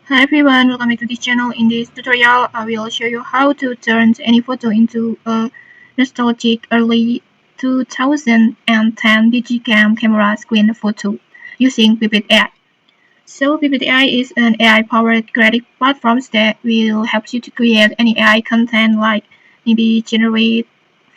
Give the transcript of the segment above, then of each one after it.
Hi everyone, welcome back to this channel. In this tutorial, I will show you how to turn any photo into a nostalgic early 2010 digicam camera screen photo using Vivid AI. So Vivid AI is an AI-powered creative platform that will help you to create any AI content like maybe generate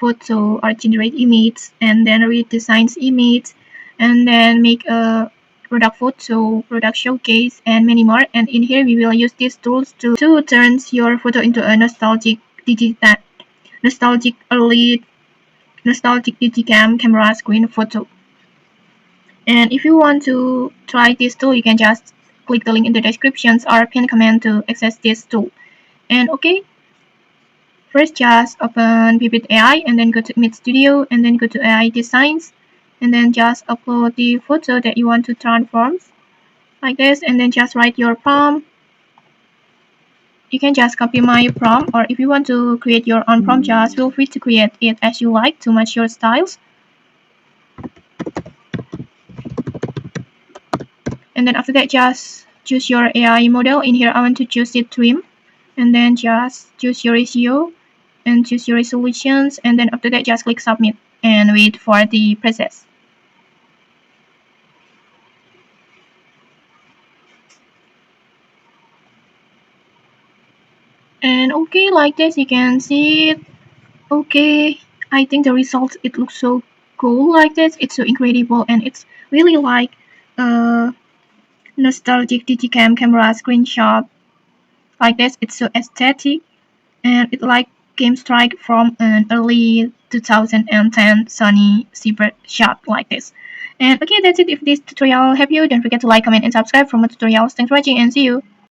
photo or generate image and then redesign image and then make a product photo, product showcase, and many more. And in here, we will use these tools to turn your photo into a nostalgic early, nostalgic digicam camera screen photo. And if you want to try this tool, you can just click the link in the descriptions or pin comment to access this tool. And okay, first just open Vivid AI and then go to Image Studio and then go to AI Designs and then just upload the photo that you want to transform like this and then just write your prompt. You can just copy my prompt, or if you want to create your own prompt, just feel free to create it as you like to match your styles. And then after that, just choose your AI model. In here, I want to choose it trim, and then just choose your ratio and choose your resolutions, and then after that, just click submit and wait for the process. And okay, like this, you can see it. Okay, I think the result, it looks so cool like this. It's so incredible, and it's really like a nostalgic digicam camera screenshot like this. It's so aesthetic, and it like came strike from an early 2010 Sony Cyber shot like this. And okay, that's it. If this tutorial helped you, don't forget to like, comment, and subscribe for more tutorials. Thanks for watching, and see you.